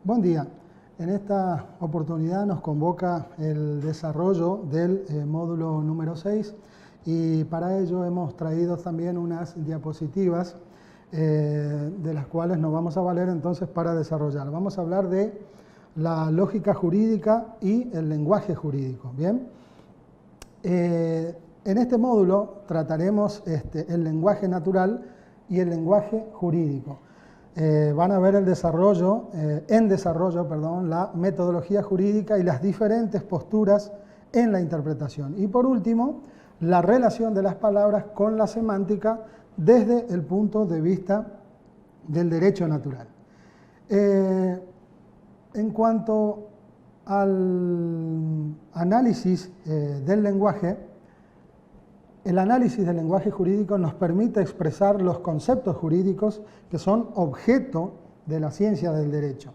Buen día. En esta oportunidad nos convoca el desarrollo del módulo número 6 y para ello hemos traído también unas diapositivas de las cuales nos vamos a valer entonces para desarrollar. Vamos a hablar de la lógica jurídica y el lenguaje jurídico. ¿Bien? En este módulo trataremos el lenguaje natural y el lenguaje jurídico. Van a ver el desarrollo, la metodología jurídica y las diferentes posturas en la interpretación. Y por último, la relación de las palabras con la semántica desde el punto de vista del derecho natural. En cuanto al análisis del lenguaje, el análisis del lenguaje jurídico nos permite expresar los conceptos jurídicos que son objeto de la ciencia del derecho.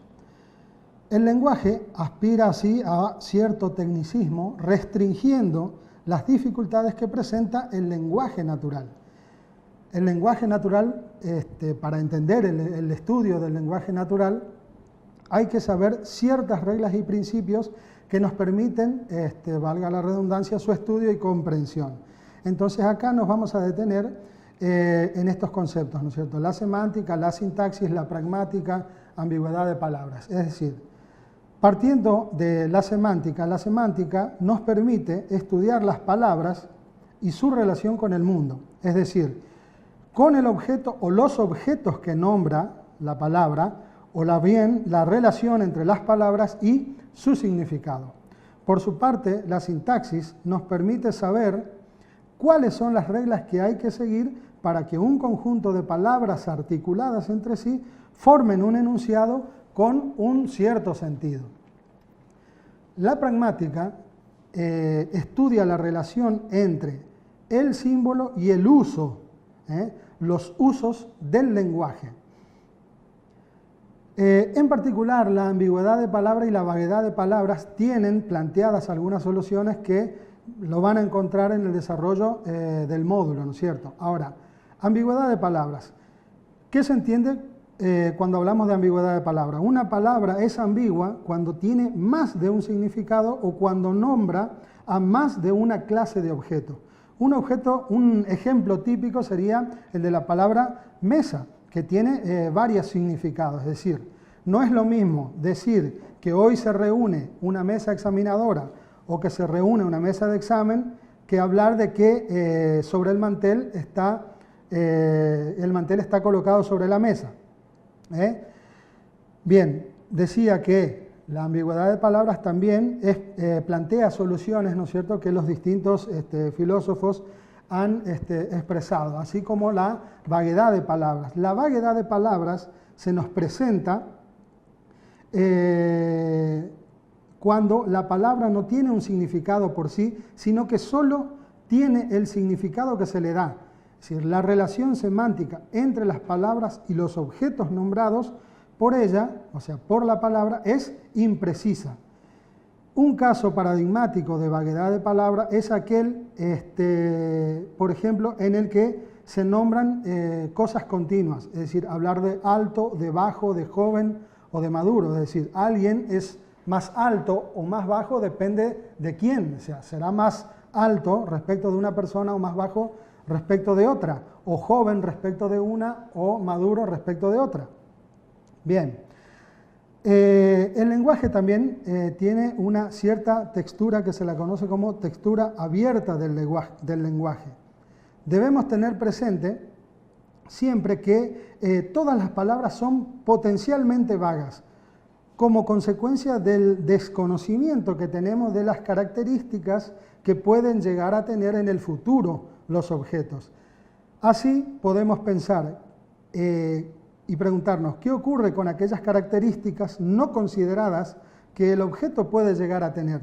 El lenguaje aspira así a cierto tecnicismo, restringiendo las dificultades que presenta el lenguaje natural. El lenguaje natural, para entender el estudio del lenguaje natural, hay que saber ciertas reglas y principios que nos permiten, valga la redundancia, su estudio y comprensión. Entonces acá nos vamos a detener en estos conceptos, ¿no es cierto? La semántica, la sintaxis, la pragmática, ambigüedad de palabras. Es decir, partiendo de la semántica nos permite estudiar las palabras y su relación con el mundo. Es decir, con el objeto o los objetos que nombra la palabra, o bien la relación entre las palabras y su significado. Por su parte, la sintaxis nos permite saber cuáles son las reglas que hay que seguir para que un conjunto de palabras articuladas entre sí formen un enunciado con un cierto sentido. La pragmática estudia la relación entre el símbolo y el uso, los usos del lenguaje. En particular, la ambigüedad de palabra y la vaguedad de palabras tienen planteadas algunas soluciones que lo van a encontrar en el desarrollo del módulo, ¿no es cierto? Ahora, ambigüedad de palabras. ¿Qué se entiende cuando hablamos de ambigüedad de palabra? Una palabra es ambigua cuando tiene más de un significado o cuando nombra a más de una clase de objeto. Un ejemplo típico sería el de la palabra mesa, que tiene varios significados. Es decir, no es lo mismo decir que hoy se reúne una mesa examinadora o que se reúne una mesa de examen, que hablar de que sobre el mantel está colocado sobre la mesa. Bien, decía que la ambigüedad de palabras también plantea soluciones, ¿no es cierto?, que los distintos filósofos han expresado, así como la vaguedad de palabras. La vaguedad de palabras se nos presenta cuando la palabra no tiene un significado por sí, sino que solo tiene el significado que se le da. Es decir, la relación semántica entre las palabras y los objetos nombrados por ella, o sea, por la palabra, es imprecisa. Un caso paradigmático de vaguedad de palabra es aquel, por ejemplo, en el que se nombran cosas continuas, es decir, hablar de alto, de bajo, de joven o de maduro, es decir, alguien es más alto o más bajo depende de quién, o sea, será más alto respecto de una persona o más bajo respecto de otra, o joven respecto de una o maduro respecto de otra. Bien, el lenguaje también tiene una cierta textura que se la conoce como textura abierta del lenguaje. Debemos tener presente siempre que todas las palabras son potencialmente vagas, como consecuencia del desconocimiento que tenemos de las características que pueden llegar a tener en el futuro los objetos. Así podemos pensar y preguntarnos, ¿qué ocurre con aquellas características no consideradas que el objeto puede llegar a tener?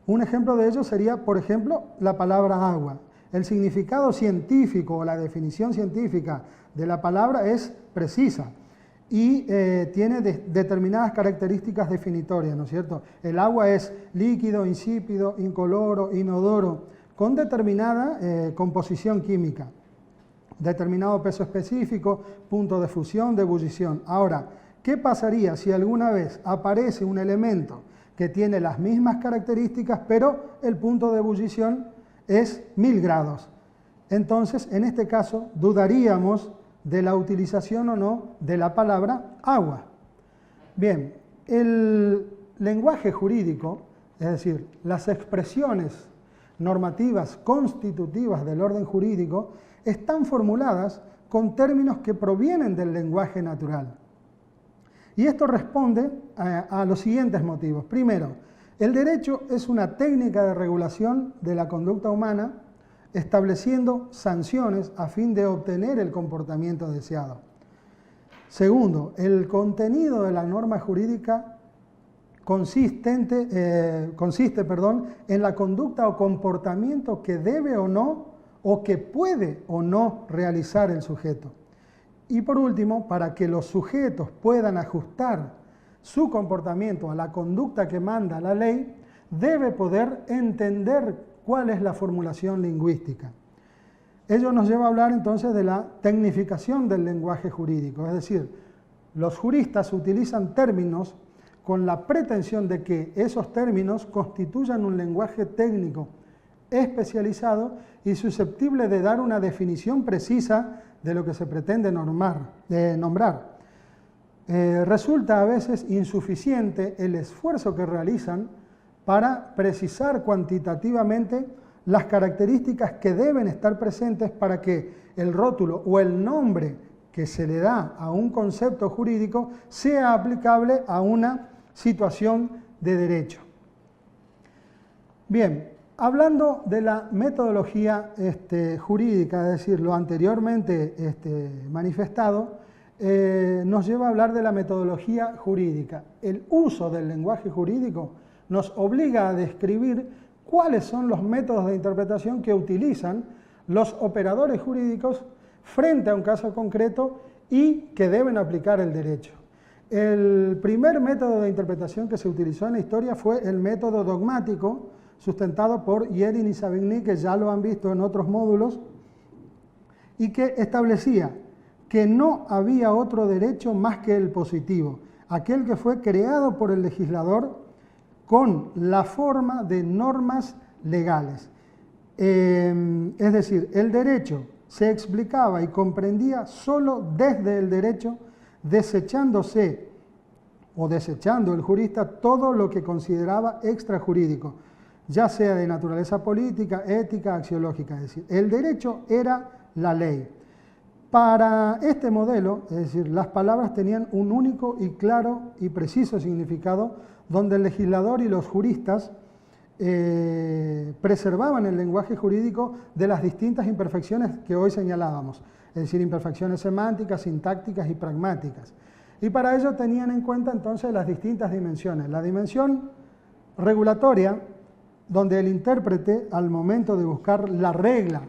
Un ejemplo de ello sería, por ejemplo, la palabra agua. El significado científico o la definición científica de la palabra es precisa y tiene determinadas características definitorias, ¿no es cierto? El agua es líquido, insípido, incoloro, inodoro, con determinada composición química, determinado peso específico, punto de fusión, de ebullición. Ahora, ¿Qué pasaría si alguna vez aparece un elemento que tiene las mismas características, pero el punto de ebullición es 1000 grados? Entonces, en este caso, dudaríamos de la utilización o no de la palabra agua. Bien, el lenguaje jurídico, es decir, las expresiones normativas constitutivas del orden jurídico, están formuladas con términos que provienen del lenguaje natural. Y esto responde a los siguientes motivos. Primero, el derecho es una técnica de regulación de la conducta humana, estableciendo sanciones a fin de obtener el comportamiento deseado. Segundo, el contenido de la norma jurídica consiste en la conducta o comportamiento que debe o no, o que puede o no realizar el sujeto. Y por último, para que los sujetos puedan ajustar su comportamiento a la conducta que manda la ley, debe poder entender cuál es la formulación lingüística. Ello nos lleva a hablar entonces de la tecnificación del lenguaje jurídico, es decir, los juristas utilizan términos con la pretensión de que esos términos constituyan un lenguaje técnico especializado y susceptible de dar una definición precisa de lo que se pretende nombrar. Resulta a veces insuficiente el esfuerzo que realizan para precisar cuantitativamente las características que deben estar presentes para que el rótulo o el nombre que se le da a un concepto jurídico sea aplicable a una situación de derecho. Bien, hablando de la metodología jurídica, es decir, lo anteriormente manifestado, nos lleva a hablar de la metodología jurídica. El uso del lenguaje jurídico nos obliga a describir cuáles son los métodos de interpretación que utilizan los operadores jurídicos frente a un caso concreto y que deben aplicar el derecho. El primer método de interpretación que se utilizó en la historia fue el método dogmático, sustentado por Yerin y Savigny, que ya lo han visto en otros módulos, y que establecía que no había otro derecho más que el positivo, aquel que fue creado por el legislador con la forma de normas legales. Es decir, el derecho se explicaba y comprendía solo desde el derecho, desechando el jurista todo lo que consideraba extrajurídico, ya sea de naturaleza política, ética, axiológica. Es decir, el derecho era la ley. Para este modelo, es decir, las palabras tenían un único y claro y preciso significado, donde el legislador y los juristas preservaban el lenguaje jurídico de las distintas imperfecciones que hoy señalábamos, es decir, imperfecciones semánticas, sintácticas y pragmáticas. Y para ello tenían en cuenta entonces las distintas dimensiones. La dimensión regulatoria, donde el intérprete, al momento de buscar la regla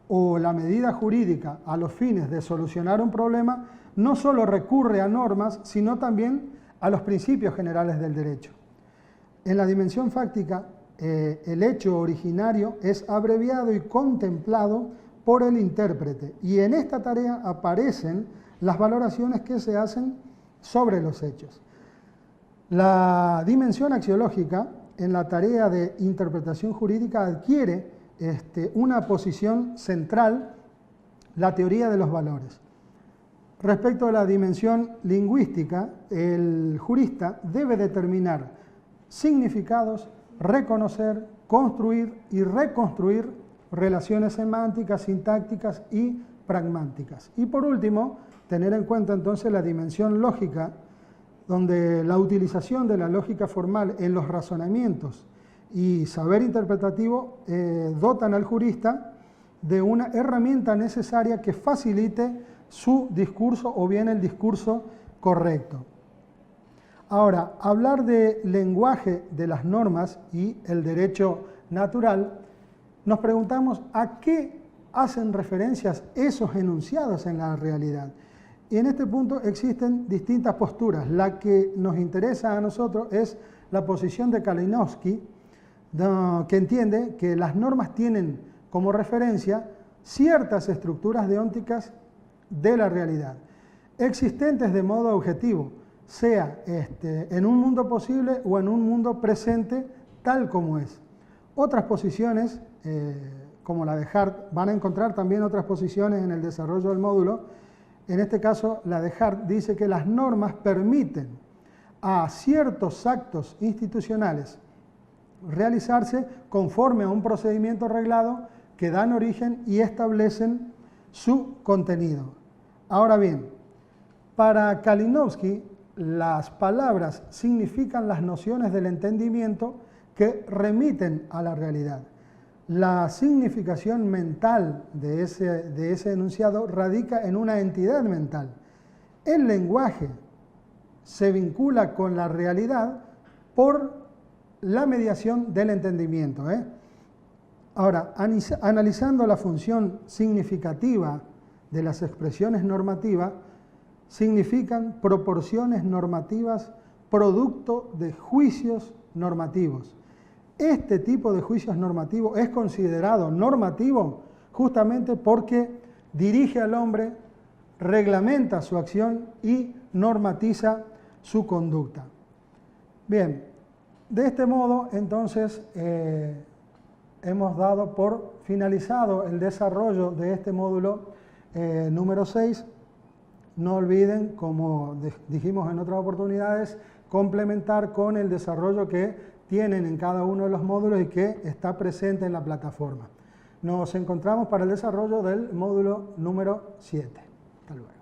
o la medida jurídica a los fines de solucionar un problema, no solo recurre a normas, sino también a los principios generales del derecho. En la dimensión fáctica, el hecho originario es abreviado y contemplado por el intérprete, y en esta tarea aparecen las valoraciones que se hacen sobre los hechos. La dimensión axiológica, en la tarea de interpretación jurídica, adquiere una posición central, la teoría de los valores. Respecto a la dimensión lingüística, el jurista debe determinar significados, reconocer, construir y reconstruir relaciones semánticas, sintácticas y pragmáticas. Y por último, tener en cuenta entonces la dimensión lógica, donde la utilización de la lógica formal en los razonamientos y saber interpretativo dotan al jurista de una herramienta necesaria que facilite su discurso o bien el discurso correcto. Ahora, hablar de lenguaje de las normas y el derecho natural, nos preguntamos a qué hacen referencias esos enunciados en la realidad. Y en este punto existen distintas posturas. La que nos interesa a nosotros es la posición de Kalinowski, que entiende que las normas tienen como referencia ciertas estructuras deónticas de la realidad, existentes de modo objetivo, sea en un mundo posible o en un mundo presente tal como es. Otras posiciones, como la de Hart, van a encontrar también otras posiciones en el desarrollo del módulo. En este caso, la de Hart dice que las normas permiten a ciertos actos institucionales realizarse conforme a un procedimiento reglado que dan origen y establecen su contenido. Ahora bien, para Kalinowski, las palabras significan las nociones del entendimiento que remiten a la realidad. La significación mental de ese enunciado radica en una entidad mental. El lenguaje se vincula con la realidad por la mediación del entendimiento. Ahora, analizando la función significativa de las expresiones normativas, significan proporciones normativas producto de juicios normativos. Este tipo de juicios normativos es considerado normativo justamente porque dirige al hombre, reglamenta su acción y normatiza su conducta. Bien, de este modo, entonces, hemos dado por finalizado el desarrollo de este módulo número 6. No olviden, como dijimos en otras oportunidades, complementar con el desarrollo que tienen en cada uno de los módulos y que está presente en la plataforma. Nos encontramos para el desarrollo del módulo número 7. Hasta luego.